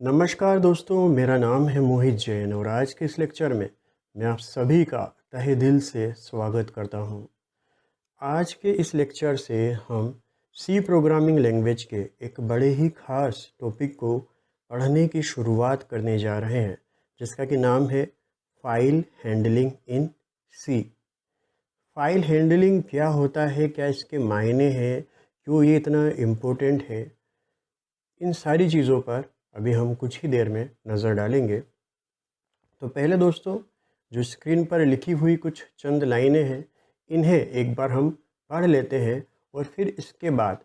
नमस्कार दोस्तों, मेरा नाम है मोहित जैन और आज के इस लेक्चर में मैं आप सभी का तहे दिल से स्वागत करता हूं। आज के इस लेक्चर से हम सी प्रोग्रामिंग लैंग्वेज के एक बड़े ही ख़ास टॉपिक को पढ़ने की शुरुआत करने जा रहे हैं, जिसका कि नाम है file handling in C. File handling क्या होता है, क्या इसके मायने हैं, क्यों ये इतना इम्पोर्टेंट है, इन सारी चीज़ों पर अभी हम कुछ ही देर में नज़र डालेंगे। तो पहले दोस्तों, जो स्क्रीन पर लिखी हुई कुछ चंद लाइनें हैं, इन्हें एक बार हम पढ़ लेते हैं और फिर इसके बाद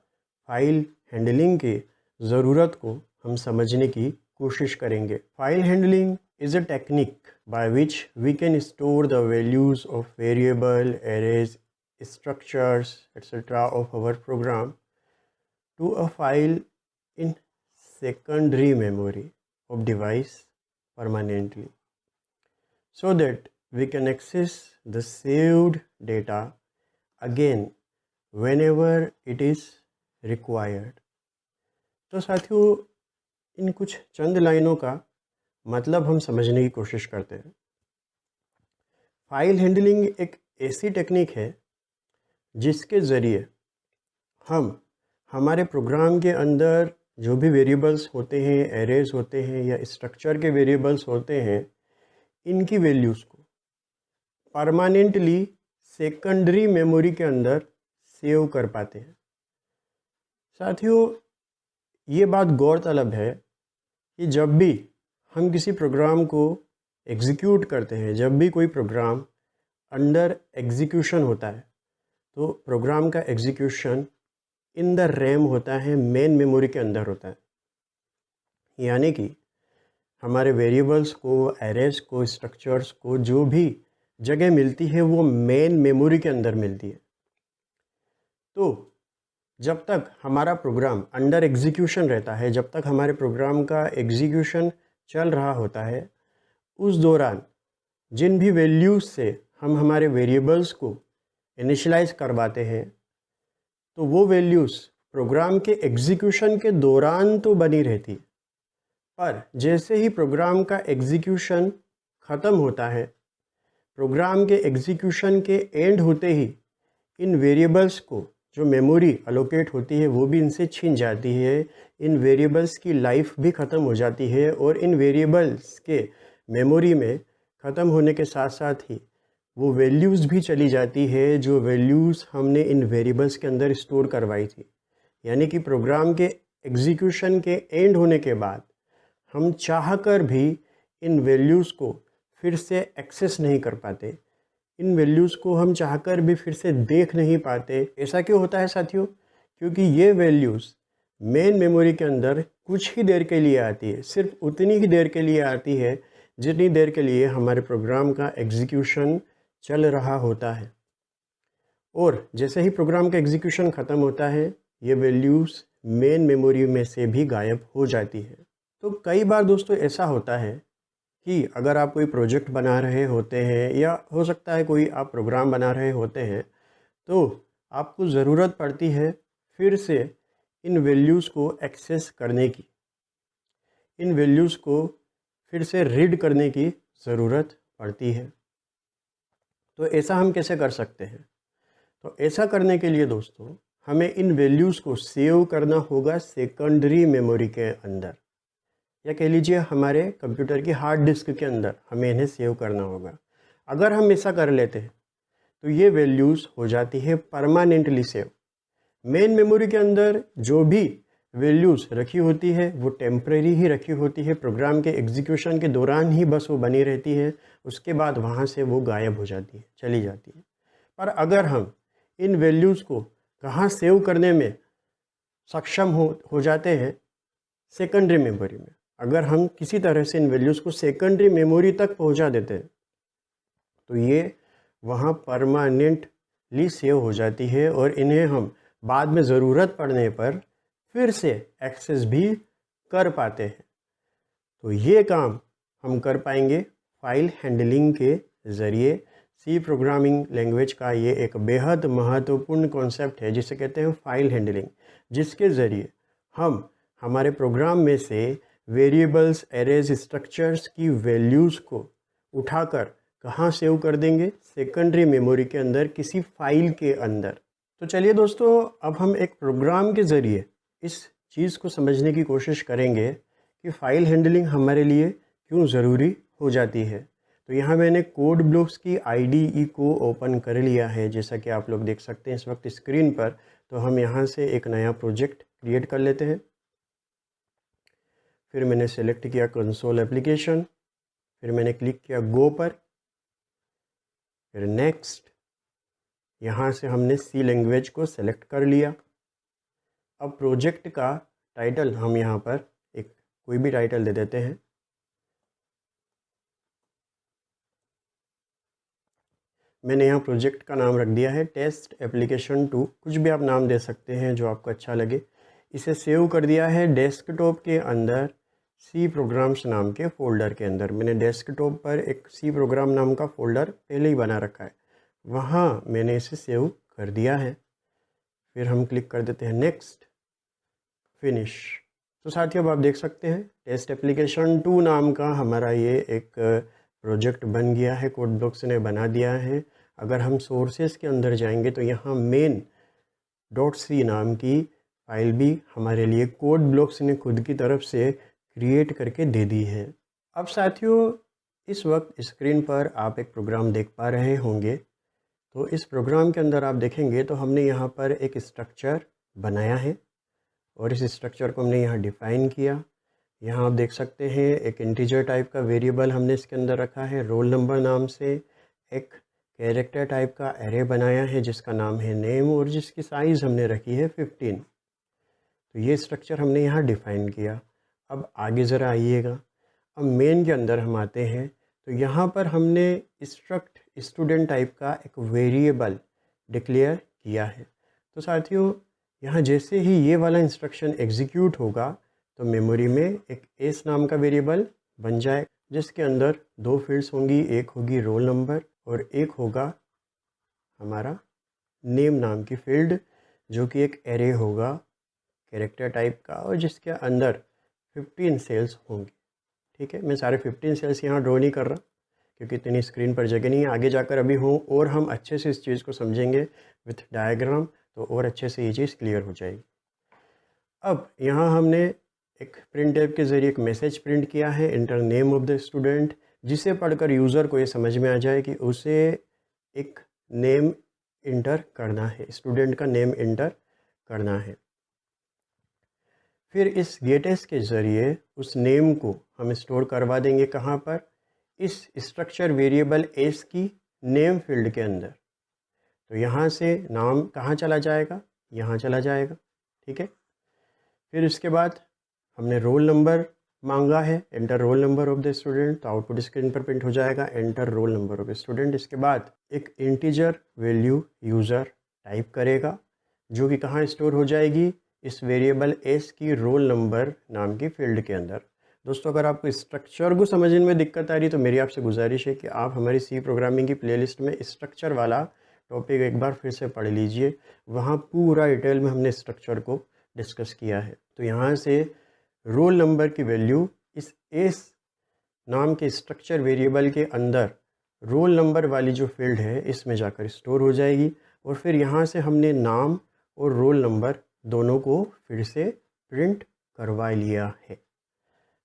फाइल हैंडलिंग की ज़रूरत को हम समझने की कोशिश करेंगे। File handling is a technique by which we can store the values of variable, arrays, structures etc. Of our program to a file in secondary memory of device permanently, so that we can access the saved data again whenever it is required। तो साथियों, इन कुछ चंद लाइनों का मतलब हम समझने की कोशिश करते हैं। फाइल हैंडलिंग एक ऐसी टेक्निक है जिसके ज़रिए हम हमारे प्रोग्राम के अंदर जो भी वेरिएबल्स होते हैं, एरेज होते हैं या स्ट्रक्चर के वेरिएबल्स होते हैं, इनकी वैल्यूज़ को परमानेंटली सेकेंडरी मेमोरी के अंदर सेव कर पाते हैं। साथियों, ये बात गौरतलब है कि जब भी हम किसी प्रोग्राम को एग्जीक्यूट करते हैं, जब भी कोई प्रोग्राम अंडर एग्जीक्यूशन होता है, तो प्रोग्राम का एग्जीक्यूशन इन द रैम होता है, मेन मेमोरी के अंदर होता है। यानी कि हमारे वेरिएबल्स को, एरेज को, स्ट्रक्चर्स को जो भी जगह मिलती है वो मेन मेमोरी के अंदर मिलती है। तो जब तक हमारा प्रोग्राम अंडर एग्जीक्यूशन रहता है, जब तक हमारे प्रोग्राम का एग्जीक्यूशन चल रहा होता है, उस दौरान जिन भी वैल्यूज़ से हम हमारे वेरिएबल्स को इनिशियलाइज करवाते हैं, तो वो वैल्यूज़ प्रोग्राम के एग्जीक्यूशन के दौरान तो बनी रहती है, पर जैसे ही प्रोग्राम का एग्जीक्यूशन ख़त्म होता है, प्रोग्राम के एग्जीक्यूशन के एंड होते ही इन वेरिएबल्स को जो मेमोरी अलोकेट होती है वो भी इनसे छीन जाती है। इन वेरिएबल्स की लाइफ भी ख़त्म हो जाती है और इन वेरिएबल्स के मेमोरी में ख़त्म होने के साथ साथ ही वो वैल्यूज़ भी चली जाती है जो वैल्यूज़ हमने इन वेरिएबल्स के अंदर स्टोर करवाई थी। यानी कि प्रोग्राम के एग्जीक्यूशन के एंड होने के बाद हम चाहकर भी इन वैल्यूज़ को फिर से एक्सेस नहीं कर पाते, इन वैल्यूज़ को हम चाहकर भी फिर से देख नहीं पाते। ऐसा क्यों होता है साथियों? क्योंकि ये वैल्यूज़ मेन मेमोरी के अंदर कुछ ही देर के लिए आती है, सिर्फ उतनी ही देर के लिए आती है जितनी देर के लिए हमारे प्रोग्राम का एग्जीक्यूशन चल रहा होता है। और जैसे ही प्रोग्राम का एग्जीक्यूशन ख़त्म होता है, ये वैल्यूज़ मेन मेमोरी में से भी गायब हो जाती है। तो कई बार दोस्तों ऐसा होता है कि अगर आप कोई प्रोजेक्ट बना रहे होते हैं या हो सकता है कोई आप प्रोग्राम बना रहे होते हैं, तो आपको ज़रूरत पड़ती है फिर से इन वैल्यूज़ को एक्सेस करने की, इन वैल्यूज़ को फिर से रीड करने की ज़रूरत पड़ती है। तो ऐसा हम कैसे कर सकते हैं? तो ऐसा करने के लिए दोस्तों हमें इन वैल्यूज़ को सेव करना होगा सेकेंडरी मेमोरी के अंदर, या कह लीजिए हमारे कंप्यूटर की हार्ड डिस्क के अंदर हमें इन्हें सेव करना होगा। अगर हम ऐसा कर लेते हैं तो ये वैल्यूज़ हो जाती है परमानेंटली सेव। मेन मेमोरी के अंदर जो भी वैल्यूज़ रखी होती है वो टेम्परेरी ही रखी होती है, प्रोग्राम के एग्जीक्यूशन के दौरान ही बस वो बनी रहती है, उसके बाद वहाँ से वो गायब हो जाती है, चली जाती है। पर अगर हम इन वैल्यूज़ को कहाँ सेव करने में सक्षम हो जाते हैं, सेकेंडरी मेमोरी में। अगर हम किसी तरह से इन वैल्यूज़ को सेकेंडरी मेमोरी तक पहुंचा देते हैं तो ये वहाँ परमानेंटली सेव हो जाती है और इन्हें हम बाद में ज़रूरत पड़ने पर फिर से एक्सेस भी कर पाते हैं। तो ये काम हम कर पाएंगे फाइल हैंडलिंग के ज़रिए। सी प्रोग्रामिंग लैंग्वेज का ये एक बेहद महत्वपूर्ण कॉन्सेप्ट है जिसे कहते हैं फाइल हैंडलिंग, जिसके ज़रिए हम हमारे प्रोग्राम में से वेरिएबल्स, एरेज, स्ट्रक्चर्स की वैल्यूज़ को उठाकर कहाँ सेव कर देंगे? सेकेंडरी मेमोरी के अंदर, किसी फाइल के अंदर। तो चलिए दोस्तों, अब हम एक प्रोग्राम के ज़रिए इस चीज़ को समझने की कोशिश करेंगे कि फ़ाइल हैंडलिंग हमारे लिए क्यों ज़रूरी हो जाती है। तो यहाँ मैंने कोड ब्लॉक्स की IDE को ओपन कर लिया है, जैसा कि आप लोग देख सकते हैं इस वक्त स्क्रीन पर। तो हम यहाँ से एक नया प्रोजेक्ट क्रिएट कर लेते हैं। फिर मैंने सेलेक्ट किया कंसोल एप्लीकेशन, फिर मैंने क्लिक किया गो पर, फिर नेक्स्ट। यहाँ से हमने सी लैंग्वेज को सेलेक्ट कर लिया। अब प्रोजेक्ट का टाइटल हम यहाँ पर एक कोई भी टाइटल दे देते हैं। मैंने यहाँ प्रोजेक्ट का नाम रख दिया है टेस्ट एप्लीकेशन 2, कुछ भी आप नाम दे सकते हैं जो आपको अच्छा लगे। इसे सेव कर दिया है डेस्कटॉप के अंदर सी प्रोग्राम्स नाम के फ़ोल्डर के अंदर। मैंने डेस्कटॉप पर एक सी प्रोग्राम नाम का फ़ोल्डर पहले ही बना रखा है, वहाँ मैंने इसे सेव कर दिया है। फिर हम क्लिक कर देते हैं नेक्स्ट, फिनिश। तो साथियों, अब आप देख सकते हैं टेस्ट एप्लीकेशन 2 नाम का हमारा ये एक प्रोजेक्ट बन गया है, कोड ब्लॉक्स ने बना दिया है। अगर हम सोर्सेस के अंदर जाएंगे तो यहाँ main.c नाम की फाइल भी हमारे लिए कोड ब्लॉक्स ने खुद की तरफ से क्रिएट करके दे दी है। अब साथियों, इस वक्त स्क्रीन पर आप एक प्रोग्राम देख पा रहे होंगे। तो इस प्रोग्राम के अंदर आप देखेंगे तो हमने यहाँ पर एक स्ट्रक्चर बनाया है और इस स्ट्रक्चर को हमने यहाँ डिफ़ाइन किया। यहाँ आप देख सकते हैं एक इंटीजर टाइप का वेरिएबल हमने इसके अंदर रखा है रोल नंबर नाम से। एक कैरेक्टर टाइप का एरे बनाया है जिसका नाम है नेम और जिसकी साइज़ हमने रखी है 15। तो ये स्ट्रक्चर हमने यहाँ डिफ़ाइन किया। अब आगे ज़रा आइएगा, अब मेन के अंदर हम आते हैं। तो यहाँ पर हमने स्ट्रक्ट स्टूडेंट टाइप का एक वेरिएबल डिक्लेयर किया है। तो साथियों, यहाँ जैसे ही ये वाला इंस्ट्रक्शन एग्जीक्यूट होगा तो मेमोरी में एक एस नाम का वेरिएबल बन जाए, जिसके अंदर दो फील्ड्स होंगी, एक होगी रोल नंबर और एक होगा हमारा नेम नाम की फील्ड, जो कि एक एरे होगा कैरेक्टर टाइप का और जिसके अंदर 15 सेल्स होंगे। ठीक है, मैं सारे 15 सेल्स यहाँ ड्रॉ नहीं कर रहा क्योंकि इतनी स्क्रीन पर जगह नहीं है। आगे जाकर अभी हो और हम अच्छे से इस चीज़ को समझेंगे विथ डायग्राम, तो और अच्छे से ये चीज़ क्लियर हो जाएगी। अब यहाँ हमने एक प्रिंट टैब के ज़रिए एक मैसेज प्रिंट किया है, inter name of the student, जिसे पढ़कर यूज़र को ये समझ में आ जाए कि उसे एक नेम इंटर करना है, स्टूडेंट का नेम इंटर करना है। फिर इस गेटेस के ज़रिए उस नेम को हम स्टोर करवा देंगे कहाँ पर? इस स्ट्रक्चर वेरिएबल एस की नेम फील्ड के अंदर। तो यहाँ से नाम कहाँ चला जाएगा? यहाँ चला जाएगा। ठीक है, फिर इसके बाद हमने रोल नंबर मांगा है, enter role number of the student, तो आउटपुट स्क्रीन पर प्रिंट हो जाएगा enter role number of student. इसके बाद एक इंटीजर वैल्यू यूज़र टाइप करेगा जो कि कहाँ स्टोर हो जाएगी? इस वेरिएबल एस की रोल नंबर नाम की फील्ड के अंदर। दोस्तों, अगर आपको स्ट्रक्चर को समझने में दिक्कत आ रही तो मेरी आपसे गुजारिश है कि आप हमारी सी प्रोग्रामिंग की प्लेलिस्ट में स्ट्रक्चर वाला टॉपिक एक बार फिर से पढ़ लीजिए। वहाँ पूरा डिटेल में हमने स्ट्रक्चर को डिस्कस किया है। तो यहाँ से रोल नंबर की वैल्यू इस एस नाम के स्ट्रक्चर वेरिएबल के अंदर रोल नंबर वाली जो फील्ड है इसमें जाकर स्टोर हो जाएगी। और फिर यहाँ से हमने नाम और रोल नंबर दोनों को फिर से प्रिंट करवा लिया है।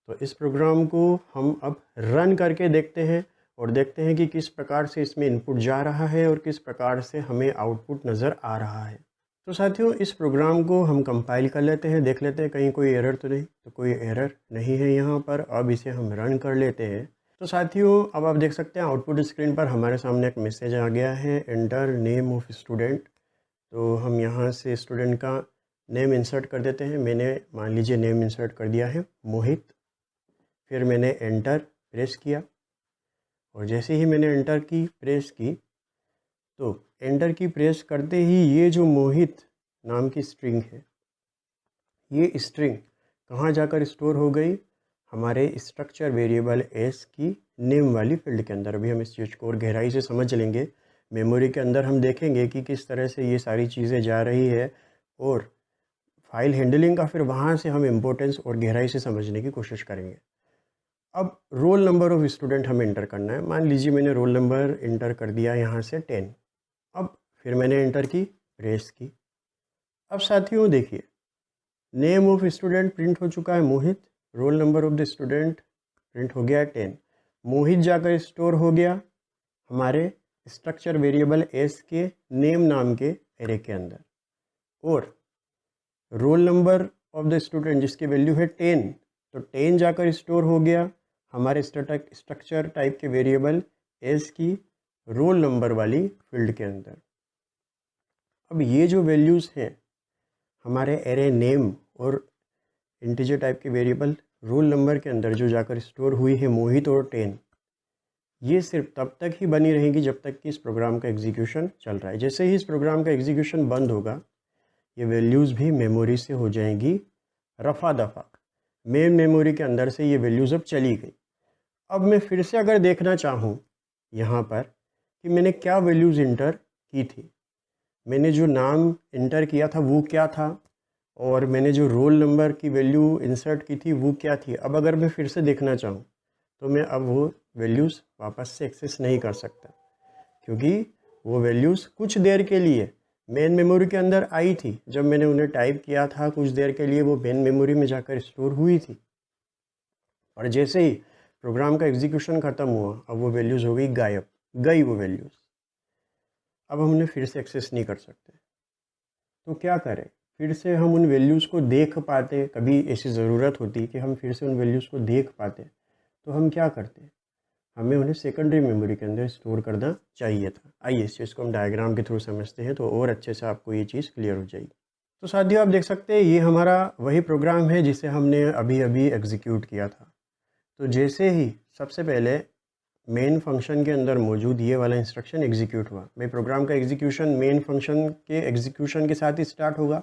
तो इस प्रोग्राम को हम अब रन करके देखते हैं और देखते हैं कि किस प्रकार से इसमें इनपुट जा रहा है और किस प्रकार से हमें आउटपुट नज़र आ रहा है। तो साथियों, इस प्रोग्राम को हम कंपाइल कर लेते हैं, देख लेते हैं कहीं कोई एरर तो नहीं। तो कोई एरर नहीं है यहाँ पर। अब इसे हम रन कर लेते हैं। तो साथियों, अब आप देख सकते हैं आउटपुट स्क्रीन पर हमारे सामने एक मैसेज आ गया है, एंटर नेम ऑफ स्टूडेंट। तो हम यहाँ से स्टूडेंट का नेम इंसर्ट कर देते हैं। मैंने मान लीजिए नेम इंसर्ट कर दिया है मोहित। फिर मैंने एंटर प्रेस किया और जैसे ही मैंने एंटर की प्रेस की तो एंटर की प्रेस करते ही ये जो मोहित नाम की स्ट्रिंग है, ये स्ट्रिंग कहाँ जाकर स्टोर हो गई? हमारे स्ट्रक्चर वेरिएबल एस की नेम वाली फील्ड के अंदर। अभी हम इस चीज़ को और गहराई से समझ लेंगे। मेमोरी के अंदर हम देखेंगे कि किस तरह से ये सारी चीज़ें जा रही है और फाइल हैंडलिंग का फिर वहाँ से हम इम्पोर्टेंस और गहराई से समझने की कोशिश करेंगे। अब रोल नंबर ऑफ स्टूडेंट हमें इंटर करना है। मान लीजिए मैंने रोल नंबर इंटर कर दिया यहाँ से 10। अब फिर मैंने इंटर की, प्रेस की। अब साथियों देखिए, नेम ऑफ स्टूडेंट प्रिंट हो चुका है Mohit, roll number of the student print हो गया 10। मोहित जाकर स्टोर हो गया हमारे स्ट्रक्चर वेरिएबल एस के नेम नाम के एरे के अंदर, और roll number of the student जिसकी वैल्यू है 10, तो 10 जाकर स्टोर हो गया हमारे स्ट्रक्चर टाइप के वेरिएबल एस की रोल नंबर वाली फील्ड के अंदर। अब ये जो वैल्यूज़ हैं हमारे एरे नेम और इंटीजर टाइप के वेरिएबल रोल नंबर के अंदर जो जाकर स्टोर हुई है मोहित और 10, ये सिर्फ तब तक ही बनी रहेगी जब तक कि इस प्रोग्राम का एग्जीक्यूशन चल रहा है। जैसे ही इस प्रोग्राम का एग्जीक्यूशन बंद होगा, ये वैल्यूज़ भी मेमोरी से हो जाएंगी रफ़ा दफ़ा। मेन मेमोरी के अंदर से ये वैल्यूज़ अब चली गई। अब मैं फिर से अगर देखना चाहूँ यहाँ पर कि मैंने क्या वैल्यूज़ इंटर की थी, मैंने जो नाम इंटर किया था वो क्या था, और मैंने जो रोल नंबर की वैल्यू इंसर्ट की थी वो क्या थी। अब अगर मैं फिर से देखना चाहूँ तो मैं अब वो वैल्यूज़ वापस से एक्सेस नहीं कर सकता, क्योंकि वो वैल्यूज़ कुछ देर के लिए मेन मेमोरी के अंदर आई थी। जब मैंने उन्हें टाइप किया था कुछ देर के लिए वो मेन मेमोरी में जाकर स्टोर हुई थी, और जैसे ही प्रोग्राम का एग्जीक्यूशन ख़त्म हुआ अब वो वैल्यूज़ हो गई गायब, गई वो वैल्यूज़। अब हम उन्हें फिर से एक्सेस नहीं कर सकते, तो क्या करें? फिर से हम उन वैल्यूज़ को देख पाते, कभी ऐसी ज़रूरत होती कि हम फिर से उन वैल्यूज़ को देख पाते, तो हम क्या करते? हमें उन्हें सेकेंडरी मेमोरी के अंदर स्टोर करना चाहिए था। आइए इस चीज़ को हम डायग्राम के थ्रू समझते हैं तो और अच्छे से आपको ये चीज़ क्लियर हो जाएगी। तो साथियों आप देख सकते हैं ये हमारा वही प्रोग्राम है जिसे हमने अभी अभी एग्जीक्यूट किया था। तो जैसे ही सबसे पहले मेन फंक्शन के अंदर मौजूद ये वाला इंस्ट्रक्शन एग्जीक्यूट हुआ, भाई प्रोग्राम का एग्जीक्यूशन मेन फंक्शन के एग्जीक्यूशन के साथ ही स्टार्ट होगा।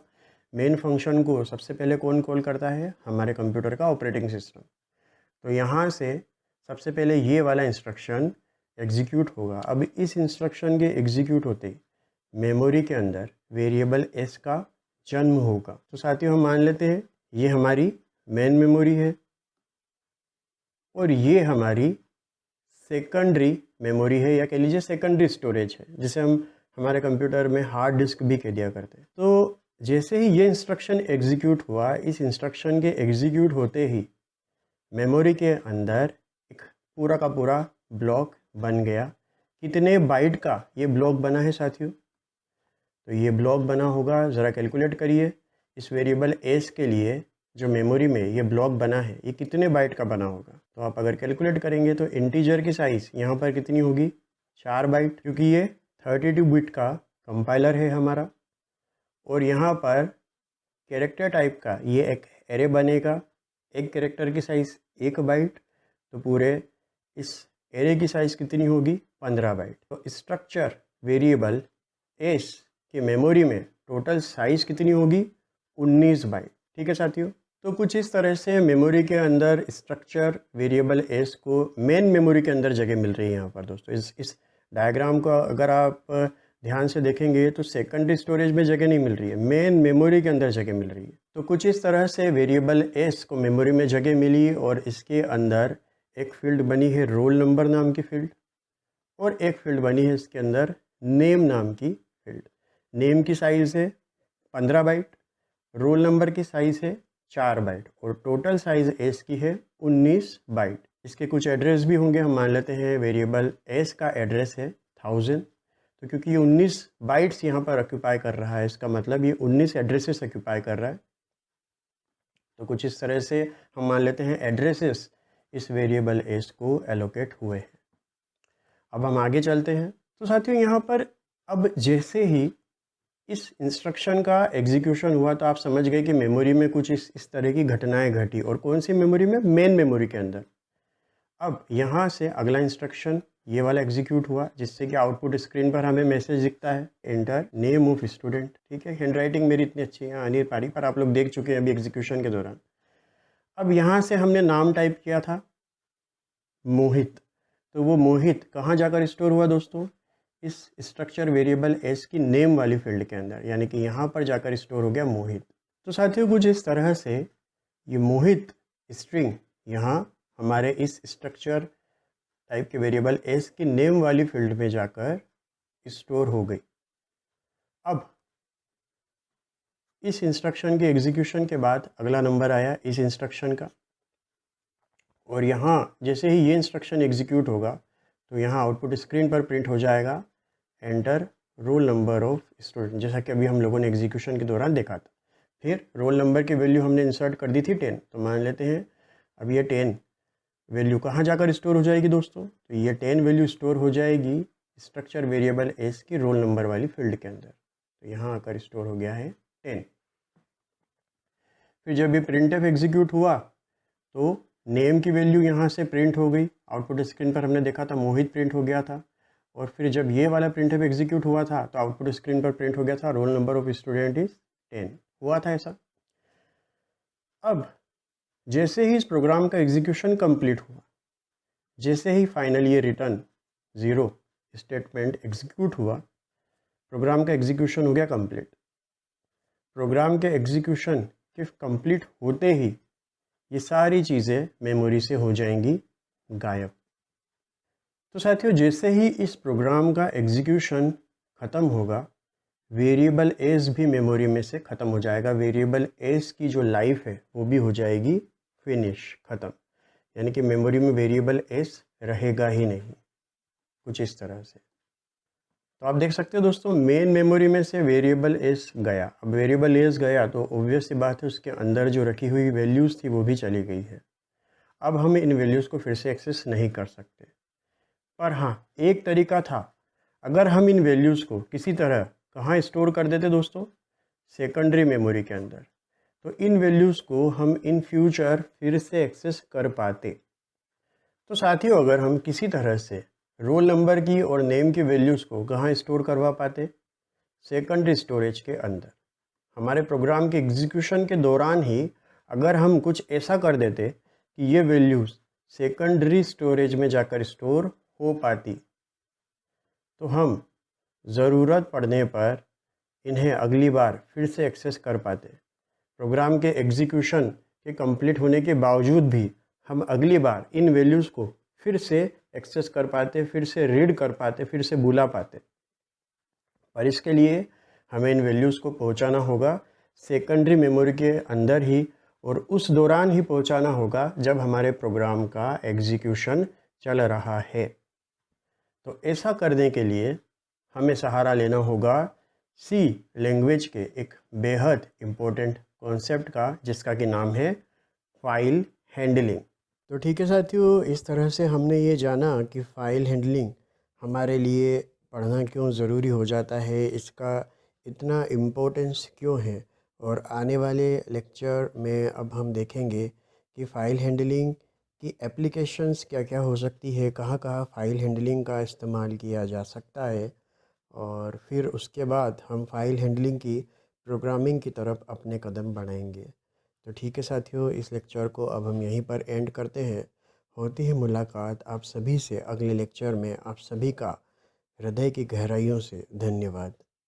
मेन फंक्शन को सबसे पहले कौन कॉल करता है? हमारे कंप्यूटर का ऑपरेटिंग सिस्टम। तो यहाँ से सबसे पहले ये वाला इंस्ट्रक्शन एग्जीक्यूट होगा। अब इस इंस्ट्रक्शन के एग्जीक्यूट होते ही मेमोरी के अंदर वेरिएबल एस का जन्म होगा। तो साथियों हम मान लेते हैं ये हमारी मेन मेमोरी है और ये हमारी सेकेंडरी मेमोरी है, या कह लीजिए सेकेंडरी स्टोरेज है, जिसे हम हमारे कंप्यूटर में हार्ड डिस्क भी कह दिया करते हैं। तो जैसे ही ये इंस्ट्रक्शन एग्जीक्यूट हुआ, इस इंस्ट्रक्शन के एग्जीक्यूट होते ही मेमोरी के अंदर एक पूरा का पूरा ब्लॉक बन गया। कितने बाइट का ये ब्लॉक बना है साथियों? तो ये ब्लॉक बना होगा, ज़रा कैलकुलेट करिए। इस वेरिएबल एस के लिए जो मेमोरी में ये ब्लॉक बना है ये कितने बाइट का बना होगा? तो आप अगर कैलकुलेट करेंगे तो इंटीजर की साइज़ यहाँ पर कितनी होगी? 4 बाइट, क्योंकि ये 32 बिट का कंपाइलर है हमारा। और यहाँ पर कैरेक्टर टाइप का ये एक एरे बनेगा, एक कैरेक्टर की साइज़ 1 बाइट, तो पूरे इस एरे की साइज़ कितनी होगी? 15 बाइट। तो स्ट्रक्चर वेरिएबल एस की मेमोरी में टोटल साइज़ कितनी होगी? 19 बाइट। ठीक है साथियों, तो कुछ इस तरह से मेमोरी के अंदर स्ट्रक्चर वेरिएबल एस को मेन मेमोरी के अंदर जगह मिल रही है। यहाँ पर दोस्तों इस डायग्राम को अगर आप ध्यान से देखेंगे तो सेकेंडरी स्टोरेज में जगह नहीं मिल रही है, मेन मेमोरी के अंदर जगह मिल रही है। तो कुछ इस तरह से वेरिएबल एस को मेमोरी में जगह मिली और इसके अंदर एक फील्ड बनी है रोल नंबर नाम की फील्ड, और एक फील्ड बनी है इसके अंदर नेम नाम की फील्ड। नेम की साइज़ है 15 बाइट, रोल नंबर की साइज़ है 4 बाइट, और टोटल साइज़ एस की है 19 बाइट। इसके कुछ एड्रेस भी होंगे, हम मान लेते हैं वेरिएबल एस का एड्रेस है 1000। तो क्योंकि ये 19 बाइट्स यहाँ पर ऑक्यूपाई कर रहा है, इसका मतलब ये 19 एड्रेसेस ऑक्यूपाई कर रहा है। तो कुछ इस तरह से हम मान लेते हैं एड्रेसेस इस वेरिएबल एस को एलोकेट हुए हैं। अब हम आगे चलते हैं। तो साथियों यहाँ पर अब जैसे ही इस इंस्ट्रक्शन का एग्जीक्यूशन हुआ तो आप समझ गए कि मेमोरी में कुछ इस तरह की घटनाएं घटी, और कौन सी मेमोरी में? मेन मेमोरी के अंदर। अब यहाँ से अगला इंस्ट्रक्शन ये वाला एग्जीक्यूट हुआ, जिससे कि आउटपुट स्क्रीन पर हमें मैसेज दिखता है एंटर नेम ऑफ स्टूडेंट। ठीक है, हैंड राइटिंग मेरी इतनी अच्छी यहाँ आ नहीं पा रही, पर आप लोग देख चुके हैं अभी एग्जीक्यूशन के दौरान। अब यहाँ से हमने नाम टाइप किया था मोहित, तो वो मोहित कहाँ जाकर स्टोर हुआ दोस्तों? इस स्ट्रक्चर वेरिएबल एस की नेम वाली फील्ड के अंदर, यानी कि यहाँ पर जाकर स्टोर हो गया मोहित। तो साथियों कुछ इस तरह से ये मोहित स्ट्रिंग यहाँ हमारे इस स्ट्रक्चर टाइप के वेरिएबल एस की नेम वाली फील्ड में जाकर स्टोर हो गई। अब इस इंस्ट्रक्शन के एग्जीक्यूशन के बाद अगला नंबर आया इस इंस्ट्रक्शन का, और यहाँ जैसे ही ये इंस्ट्रक्शन एग्जीक्यूट होगा तो यहाँ आउटपुट स्क्रीन पर प्रिंट हो जाएगा enter role number of student, जैसा कि अभी हम लोगों ने एग्जीक्यूशन के दौरान देखा था। फिर रोल नंबर की वैल्यू हमने इंसर्ट कर दी थी 10, तो मान लेते हैं अब ये 10 वैल्यू कहाँ जाकर स्टोर हो जाएगी दोस्तों, तो ये 10 वैल्यू स्टोर हो जाएगी स्ट्रक्चर वेरिएबल एस की रोल नंबर वाली फील्ड के अंदर। तो यहाँ आकर स्टोर हो गया है 10। फिर जब ये प्रिंटएफ एग्जीक्यूट हुआ तो नेम की वैल्यू यहाँ से प्रिंट हो गई, आउटपुट स्क्रीन पर हमने देखा था मोहित प्रिंट हो गया था। और फिर जब ये वाला प्रिंटएफ एग्जीक्यूट हुआ था तो आउटपुट स्क्रीन पर प्रिंट हो गया था role number of student is 10, हुआ था ऐसा। अब जैसे ही इस प्रोग्राम का एग्जीक्यूशन कंप्लीट हुआ, जैसे ही फाइनली ये रिटर्न 0 स्टेटमेंट एग्जीक्यूट हुआ, प्रोग्राम का एग्जीक्यूशन हो गया कंप्लीट। प्रोग्राम के एग्जीक्यूशन के कंप्लीट होते ही ये सारी चीज़ें मेमोरी से हो जाएंगी गायब। तो साथियों जैसे ही इस प्रोग्राम का एग्जीक्यूशन ख़त्म होगा, वेरिएबल एस भी मेमोरी में से ख़त्म हो जाएगा। वेरिएबल एस की जो लाइफ है वो भी हो जाएगी फिनिश, ख़त्म, यानी कि मेमोरी में वेरिएबल एस रहेगा ही नहीं, कुछ इस तरह से। तो आप देख सकते हो दोस्तों मेन मेमोरी में से वेरिएबल एस गया। अब वेरिएबल एस गया तो ऑब्वियस सी बात है उसके अंदर जो रखी हुई वैल्यूज़ थी वो भी चली गई है। अब हम इन वैल्यूज़ को फिर से एक्सेस नहीं कर सकते। पर हाँ, एक तरीका था, अगर हम इन वैल्यूज़ को किसी तरह कहाँ स्टोर कर देते दोस्तों, सेकेंडरी मेमोरी के अंदर, तो इन वैल्यूज़ को हम इन फ्यूचर फिर से एक्सेस कर पाते। तो साथियों अगर हम किसी तरह से रोल नंबर की और नेम की वैल्यूज़ को कहाँ स्टोर करवा पाते, सेकेंडरी स्टोरेज के अंदर। हमारे प्रोग्राम के एग्जीक्यूशन के दौरान ही अगर हम कुछ ऐसा कर देते कि ये वैल्यूज़ सेकेंडरी स्टोरेज में जाकर स्टोर हो पाती, तो हम ज़रूरत पड़ने पर इन्हें अगली बार फिर से एक्सेस कर पाते। प्रोग्राम के एग्जीक्यूशन के कंप्लीट होने के बावजूद भी हम अगली बार इन वैल्यूज़ को फिर से एक्सेस कर पाते, फिर से रीड कर पाते, फिर से बुला पाते। पर इसके लिए हमें इन वैल्यूज़ को पहुंचाना होगा सेकेंडरी मेमोरी के अंदर ही, और उस दौरान ही पहुंचाना होगा जब हमारे प्रोग्राम का एग्जीक्यूशन चल रहा है। तो ऐसा करने के लिए हमें सहारा लेना होगा सी लैंग्वेज के एक बेहद इम्पोर्टेंट कॉन्सेप्ट का, जिसका कि नाम है फाइल हैंडलिंग। तो ठीक है साथियों, इस तरह से हमने ये जाना कि फ़ाइल हैंडलिंग हमारे लिए पढ़ना क्यों ज़रूरी हो जाता है, इसका इतना इम्पोर्टेंस क्यों है। और आने वाले लेक्चर में अब हम देखेंगे कि फ़ाइल हैंडलिंग की एप्लीकेशंस क्या क्या हो सकती है, कहाँ कहाँ फ़ाइल हैंडलिंग का इस्तेमाल किया जा सकता है, और फिर उसके बाद हम फ़ाइल हैंडलिंग की प्रोग्रामिंग की तरफ अपने कदम बढ़ाएंगे। तो ठीक है साथियों, इस लेक्चर को अब हम यहीं पर एंड करते हैं। होती है मुलाकात आप सभी से अगले लेक्चर में। आप सभी का हृदय की गहराइयों से धन्यवाद।